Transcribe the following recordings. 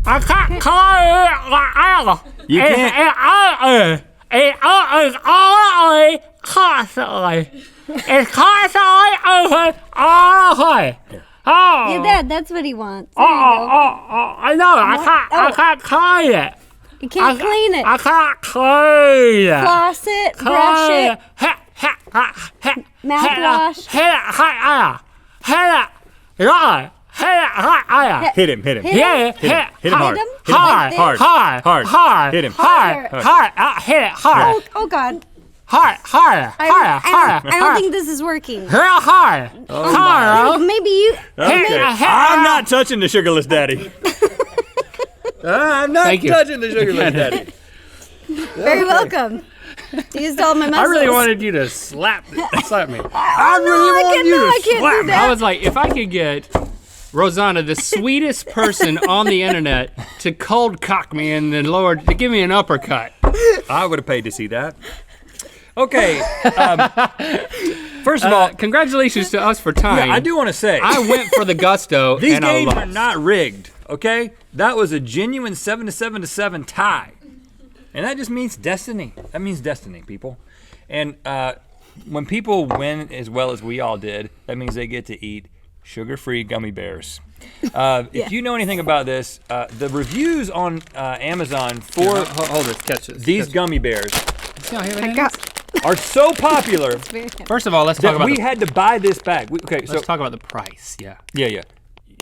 I can't call it like You can't. constantly. It's constantly open all the way. Oh. Yeah, Dad, that's what he wants. There you go. I know. I can't clean it. You can't clean it. I can't clean it. Floss it, brush it, mouthwash. Hit him. Hit Yeah, him. Hit him hard. him. hard. Hit him. Hit it hard. Oh God. Hard. I don't think this is working. Real hard. Hard. Maybe you. Okay. I'm not touching the sugarless daddy. I'm not touching the sugarless daddy. Very welcome. Used all my muscles. I really wanted you to slap me. I really want you I to can't slap do me. that. I was like, if I could get Rosanna, the sweetest person on the internet, to cold cock me and then Lord to give me an uppercut. I would have paid to see that. Okay. First of all, Congratulations to us for tying. I do want to say I went for the gusto these and I games are lost. not rigged. Okay, that was a genuine 7-7 tie, and that just means destiny. That means destiny, people. And when people win as well as we all did, that means they get to eat sugar-free gummy bears. If you know anything about this, the reviews on Amazon for hold this, catch this. these gummy bears I got. are so popular First of all, let's talk that about we had to buy this bag. let's talk about the price. Yeah. Yeah.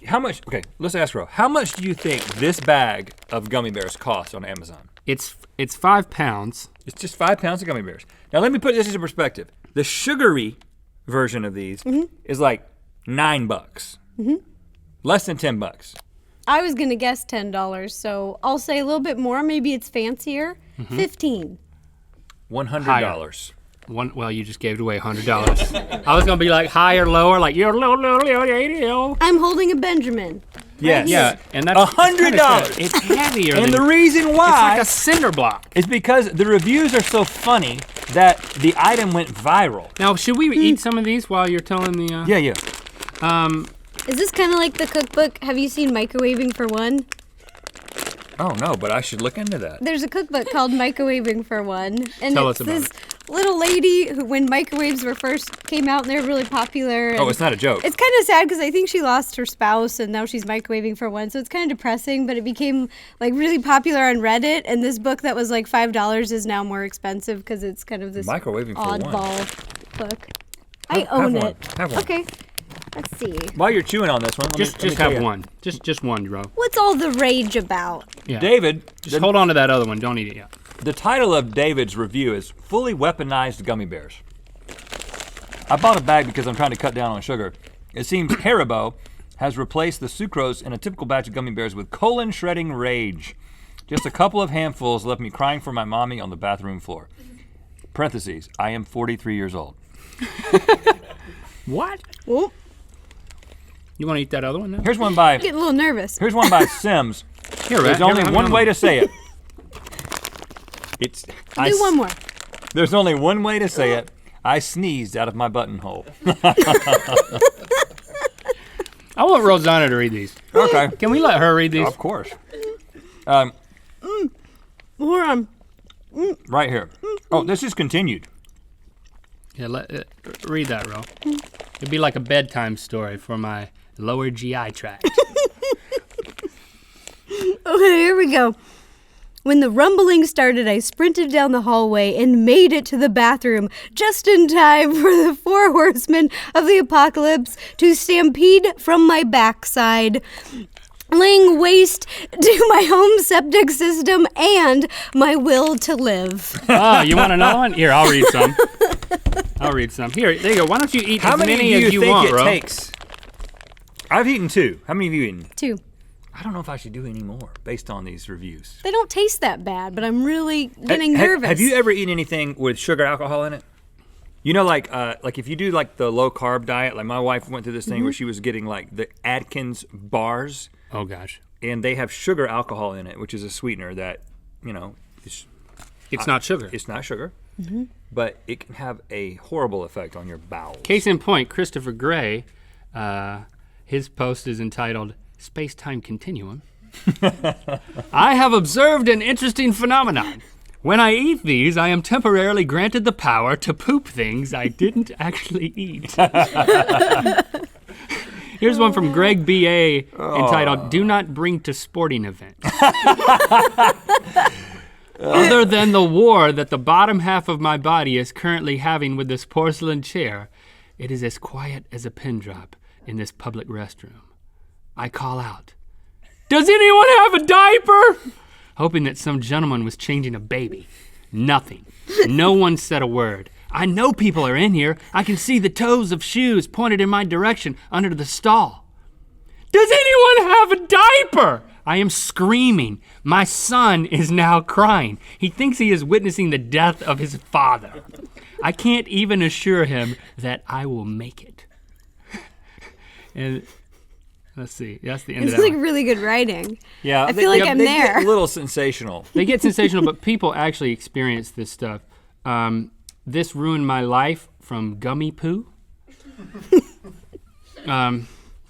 How much? Okay, let's ask Ro. How much do you think this bag of gummy bears costs on Amazon? It's 5 pounds. It's just 5 pounds of gummy bears. Now let me put this into perspective. The sugary version of these is like $9. Less than $10. I was gonna guess $10, so I'll say a little bit more. Maybe it's fancier. $15. $100. Well, you just gave it away $100. I was gonna be like higher, lower, like you're low. I'm holding a Benjamin. Yes. Yeah, and that's $100. It's heavier. And than, the reason it's why like a cinder block. is because the reviews are so funny that the item went viral. Now, should we eat some of these while you're telling the? Yeah. Is this kind of like the cookbook? Have you seen Microwaving for One? Oh no, but I should look into that. There's a cookbook called Microwaving for One, and Tell it's us about this little lady who, when microwaves were first came out, and they were really popular. And Oh, it's not a joke. it's kind of sad because I think she lost her spouse, and now she's microwaving for one. So it's kind of depressing. But it became like really popular on Reddit, and this book that was like $5 is now more expensive because it's kind of this Microwaving for One. oddball book. I Have own one. it. Have one. Okay, let's see. While you're chewing on this one, let Just me tell have you. one. Just one, Ro. What's all the rage about? Yeah. David, Just hold on to that other one. Don't eat it yet. the title of David's review is Fully Weaponized Gummy Bears. I bought a bag because I'm trying to cut down on sugar. It seems Haribo has replaced the sucrose in a typical batch of gummy bears with colon shredding rage. Just a couple of handfuls left me crying for my mommy on the bathroom floor. Parentheses, I am 43 years old. What? Oh, You want to eat that other one now? Here's one by getting a little nervous. Sims. Here, There's only one way to say it. Do one more. There's only one way to say it. I sneezed out of my buttonhole. I want Rosanna to read these. Okay. Can we let her read these? Of course. More. Right here. Oh, this is continued. Yeah, read that, Ro. It'd be like a bedtime story for my lower GI tract. Okay, here we go. When the rumbling started, I sprinted down the hallway and made it to the bathroom just in time for the 4 horsemen of the apocalypse to stampede from my backside, laying waste to my home septic system and my will to live. Oh, you want another one? Here, I'll read some. Here, there you go. Why don't you eat How as many many do you as you think want, it Ro? takes? I've eaten 2. How many have you eaten? 2. I don't know if I should do any more based on these reviews. They don't taste that bad, but I'm really getting nervous. Have you ever eaten anything with sugar alcohol in it? You know, like if you do like the low carb diet, like my wife went through this thing where she was getting like the Atkins bars, Oh, gosh. and they have sugar alcohol in it, which is a sweetener that, you know, It's not sugar. it's not sugar, but it can have a horrible effect on your bowels. Case in point, Christopher Gray, his post is entitled Space-Time Continuum. I have observed an interesting phenomenon. When I eat these, I am temporarily granted the power to poop things I didn't actually eat. Here's one from Greg B.A. entitled, Do Not Bring to Sporting Event. Other than the war that the bottom half of my body is currently having with this porcelain chair, it is as quiet as a pin drop in this public restroom. I call out, does anyone have a diaper? Hoping that some gentleman was changing a baby. Nothing. No one said a word. I know people are in here. I can see the toes of shoes pointed in my direction under the stall. Does anyone have a diaper? I am screaming. My son is now crying. He thinks he is witnessing the death of his father. I can't even assure him that I will make it. And let's see, that's the end of It's that like one. really good writing. Yeah, I feel like I'm they there. Get a little sensational. They get sensational, but people actually experience this stuff. This ruined my life from Gummi Poo.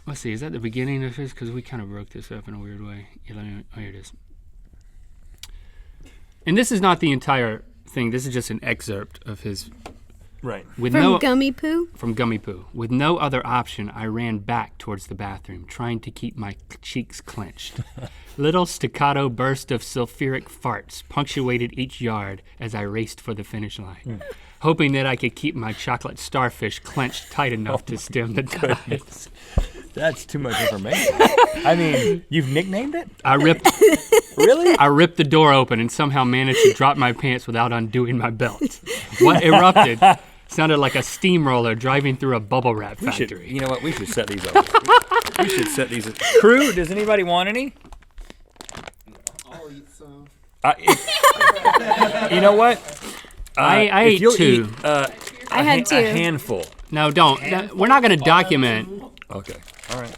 Let's see, is that the beginning of this? Because we kind of broke this up in a weird way. Yeah, oh, here it is. And this is not the entire thing. This is just an excerpt of his. Right. With From Gummi Poo? From Gummi Poo. With no other option, I ran back towards the bathroom, trying to keep my cheeks clenched. Little staccato burst of sulfuric farts punctuated each yard as I raced for the finish line, hoping that I could keep my chocolate starfish clenched tight enough to stem the tide. That's too much information. I mean, you've nicknamed it? I ripped Really? I ripped the door open and somehow managed to drop my pants without undoing my belt. What erupted sounded like a steamroller driving through a bubble wrap factory. You know what? We should set these up. We should set these. Crew, does anybody want any? I'll eat some. You know what? I if ate you'll two. Eat, I had two. A handful. No, don't. We're not going to document. Okay. All right.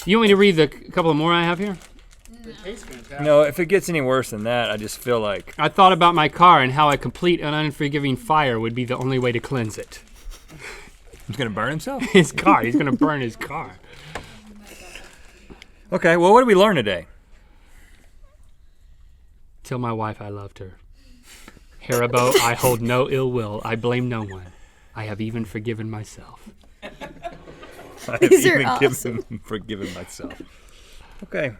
You want me to read the couple of more I have here? No, if it gets any worse than that, I just feel like. I thought about my car and how a complete and unforgiving fire would be the only way to cleanse it. He's going to burn himself? His car. He's going to burn his car. Okay, well, what did we learn today? Tell my wife I loved her. Haribo, I hold no ill will. I blame no one. I have even forgiven myself. I These have are even awesome. forgiven myself. Okay.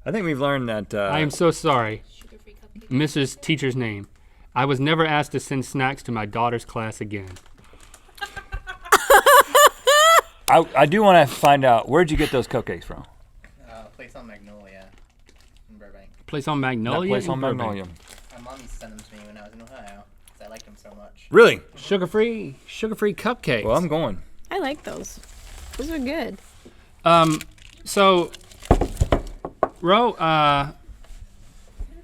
I think we've learned that. I am so sorry. Mrs. Teacher's name. I was never asked to send snacks to my daughter's class again. I do want to find out, where'd you get those cupcakes from? Place on Magnolia in Burbank. Place on Magnolia? That place on in Burbank. Magnolia. My mom sent them to me when I was in Ohio because I liked them so much. Really? Sugar-free cupcakes. Well, I'm going. I like those. Those are good. So, Ro,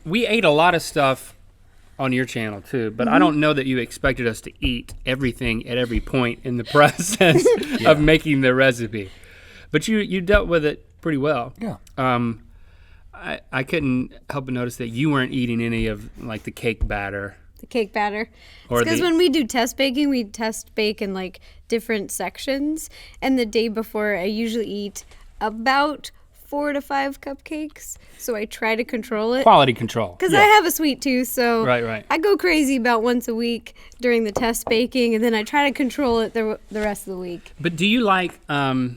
we ate a lot of stuff on your channel too, but I don't know that you expected us to eat everything at every point in the process of making the recipe. But you dealt with it pretty well. Yeah. I couldn't help but notice that you weren't eating any of like the cake batter. The cake batter. Or Because the- when we do test baking, we test bake in like different sections. And the day before, I usually eat about 4 to 5 cupcakes. So I try to control it. Quality control. Because I have a sweet tooth, so Right. I go crazy about once a week during the test baking, and then I try to control it the rest of the week. But do you like I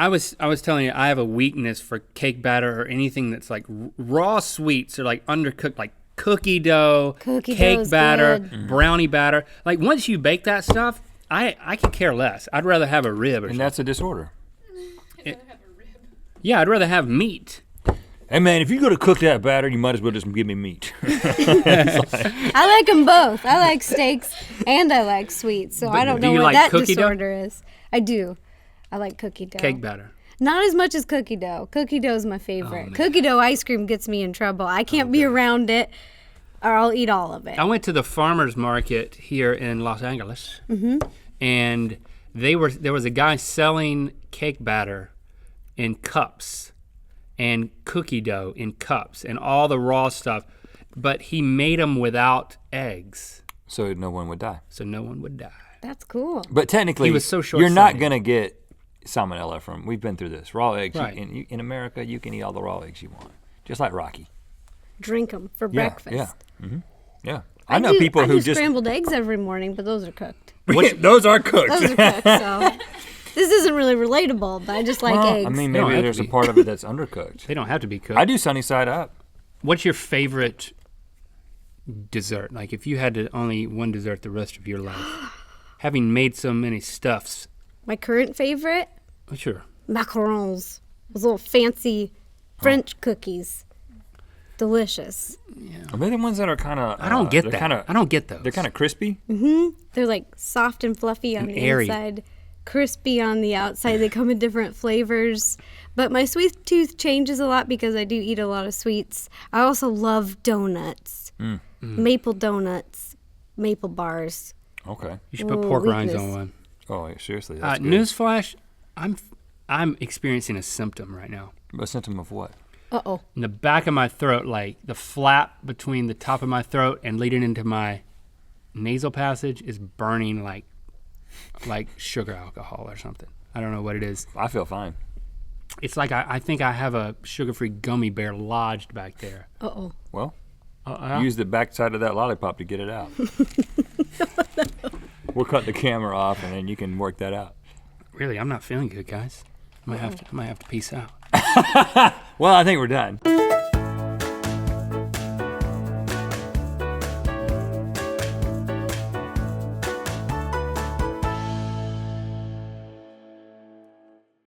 was telling you, I have a weakness for cake batter or anything that's like raw sweets or like undercooked, like cookie dough, Cookie cake dough's batter, good. brownie batter. Like once you bake that stuff, I could care less. I'd rather have a rib or And something. that's a disorder. Yeah, I'd rather have meat. Hey, man, if you're going to cook that batter, you might as well just give me meat. I like them both. I like steaks and I like sweets, so I don't do know you what like that cookie dough? disorder is. I do. I like cookie dough. Cake batter. Not as much as cookie dough. Cookie dough is my favorite. Cookie dough ice cream gets me in trouble. I can't be around it or I'll eat all of it. I went to the farmer's market here in Los Angeles, and there was a guy selling cake batter in cups and cookie dough in cups and all the raw stuff, but he made them without eggs, So no one would die. so no one would die. That's cool. But technically, He was so you're not short-sighted. going to get salmonella from. We've been through this. Raw eggs. Right. In America, you can eat all the raw eggs you want, just like Rocky. Drink them for Yeah, breakfast. yeah, yeah. I know people who I do just scrambled eggs every morning, but those are cooked. those are cooked. Those are cooked, so this isn't really relatable, but I just like eggs. I mean, They don't maybe have there's to a be. part of it that's undercooked. They don't have to be cooked. I do sunny side up. What's your favorite dessert? Like if you had to only eat one dessert the rest of your life, having made so many stuffs. My current favorite, Oh, sure. macarons. Those little fancy French cookies. Delicious. Are they the ones that are kind of? I don't get they're that. Kinda, I don't get those. They're kind of crispy. They're like soft and fluffy on And the airy. inside, crispy on the outside. They come in different flavors. But my sweet tooth changes a lot because I do eat a lot of sweets. I also love donuts. Maple donuts, maple bars. Okay. You should put Ooh, pork rinds weakness. on one. Oh, seriously, that's good. Newsflash, I'm experiencing a symptom right now. A symptom of what? Uh-oh. In the back of my throat, like the flap between the top of my throat and leading into my nasal passage is burning like sugar alcohol or something. I don't know what it is. I feel fine. It's like I think I have a sugar-free gummy bear lodged back there. Uh-oh. Well, use the backside of that lollipop to get it out. We'll cut the camera off, and then you can work that out. Really, I'm not feeling good, guys. I might have to peace out. Well, I think we're done.